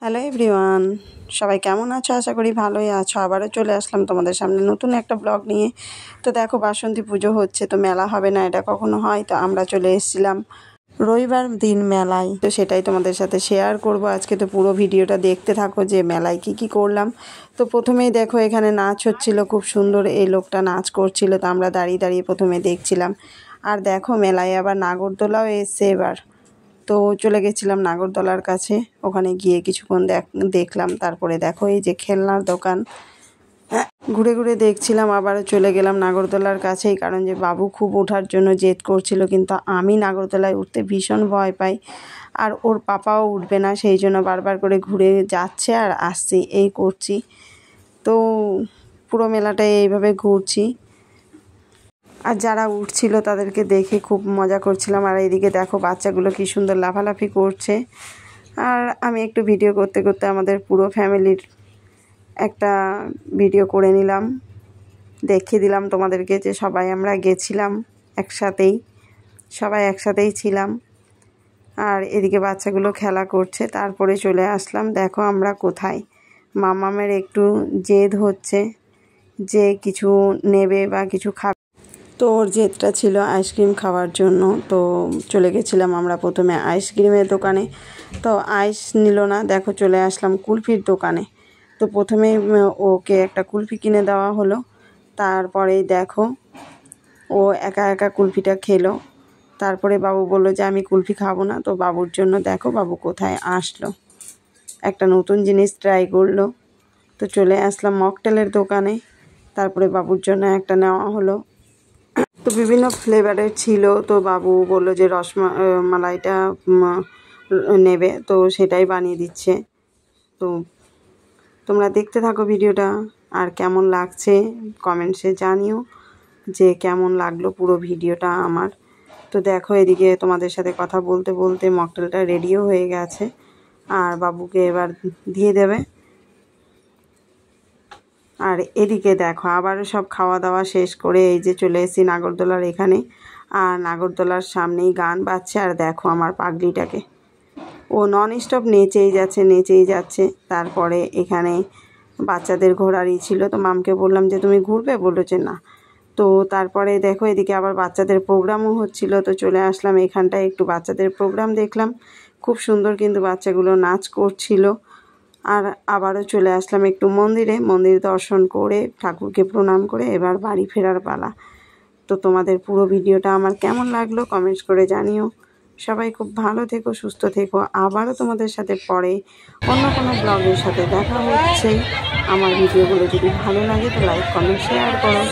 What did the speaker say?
Hello everyone, সবাই কেমন আছো? আশা করি ভালোই আছো। আবারও চলে আসলাম তোমাদের সামনে নতুন একটা ব্লগ নিয়ে। তো দেখো, বাসন্তী পুজো হচ্ছে, তো মেলা হবে না এটা কখনো হয়? তো আমরা চলে এসেছিলাম রবিবার দিন মেলায়, তো সেটাই তোমাদের সাথে শেয়ার করব আজকে। তো পুরো ভিডিওটা দেখতে থাকো যে মেলায় কি করলাম। তো প্রথমেই দেখো এখানে নাচ হচ্ছিল, খুব সুন্দর এই লোকটা নাচ করছিল, তো আমরা দাঁড়িয়ে দাঁড়িয়ে প্রথমে দেখছিলাম। আর দেখো মেলায় আবার নাগরদোলাও এসছে এবার। তো চলে গেছিলাম নাগরদোলার কাছে, ওখানে গিয়ে কিছুক্ষণ দেখলাম। তারপরে দেখো এই যে খেলনার দোকান, ঘুরে ঘুরে দেখছিলাম। আবারও চলে গেলাম নাগরদোলার কাছেই, কারণ যে বাবু খুব ওঠার জন্য জেদ করছিল, কিন্তু আমি নাগরদোলায় উঠতে ভীষণ ভয় পাই, আর ওর পাপাও উঠবে না, সেই জন্য বারবার করে ঘুরে যাচ্ছে আর আসছি এই করছি। তো পুরো মেলাটায় এইভাবে ঘুরছি, আর যারা উঠছিল তাদেরকে দেখে খুব মজা করছিলাম। আর এইদিকে দেখো বাচ্চাগুলো কি সুন্দর লাফালাফি করছে। আর আমি একটু ভিডিও করতে করতে আমাদের পুরো ফ্যামিলির একটা ভিডিও করে নিলাম, দেখিয়ে দিলাম তোমাদেরকে যে সবাই আমরা গেছিলাম একসাথেই, সবাই একসাথেই ছিলাম। আর এদিকে বাচ্চাগুলো খেলা করছে। তারপরে চলে আসলাম, দেখো আমরা কোথায়। মামামের একটু জেদ হচ্ছে যে কিছু নেবে বা কিছু খাবে, তো ওর জেদটা ছিল আইসক্রিম খাওয়ার জন্য। তো চলে গেছিলাম আমরা প্রথমে আইসক্রিমের দোকানে, তো আইস নিল না, দেখো চলে আসলাম কুলফির দোকানে। তো প্রথমেই ওকে একটা কুলফি কিনে দেওয়া হলো। তারপরেই দেখো ও একা একা কুলফিটা খেলো। তারপরে বাবু বললো যে আমি কুলফি খাবো না। তো বাবুর জন্য দেখো বাবু কোথায় আসলো, একটা নতুন জিনিস ট্রাই করলো। তো চলে আসলাম মকটেলের দোকানে। তারপরে বাবুর জন্য একটা নেওয়া হলো। তো বিভিন্ন ফ্লেভারের ছিল, তো বাবু বললো যে মালাইটা নেবে, তো সেটাই বানিয়ে দিচ্ছে। তো তোমরা দেখতে থাকো ভিডিওটা, আর কেমন লাগছে কমেন্টসে জানিও যে কেমন লাগলো পুরো ভিডিওটা আমার। তো দেখো এদিকে তোমাদের সাথে কথা বলতে বলতে মকটেলটা রেডিও হয়ে গেছে, আর বাবুকে এবার দিয়ে দেবে। আর এদিকে দেখো আবারও সব খাওয়া দাওয়া শেষ করে এই যে চলে এসেছি নাগরদোলার এখানে। আর নাগরদোলার সামনেই গান বাজছে, আর দেখো আমার পাগলিটাকে, ও নন স্টপ নেচেই যাচ্ছে। তারপরে এখানে বাচ্চাদের ঘোরারই ছিল, তো মামকে বললাম যে তুমি ঘুরবে, বললো যে না। তো তারপরে দেখো এদিকে আবার বাচ্চাদের প্রোগ্রামও হচ্ছিল, তো চলে আসলাম এখানটায় একটু বাচ্চাদের প্রোগ্রাম দেখলাম। খুব সুন্দর কিন্তু বাচ্চাগুলো নাচ করছিল। আর আবারও চলে আসলাম একটু মন্দির দর্শন করে ঠাকুরকে প্রণাম করে এবার বাড়ি ফেরার পালা। তো তোমাদের পুরো ভিডিওটা আমার কেমন লাগলো কমেন্টস করে জানিও। সবাই খুব ভালো থেকো, সুস্থ থেকো। আবারও তোমাদের সাথে পরে অন্য কোনো ব্লগের সাথে দেখা হচ্ছে। আমার ভিডিওগুলো যদি ভালো লাগে তো লাইক কমেন্ট শেয়ার করো।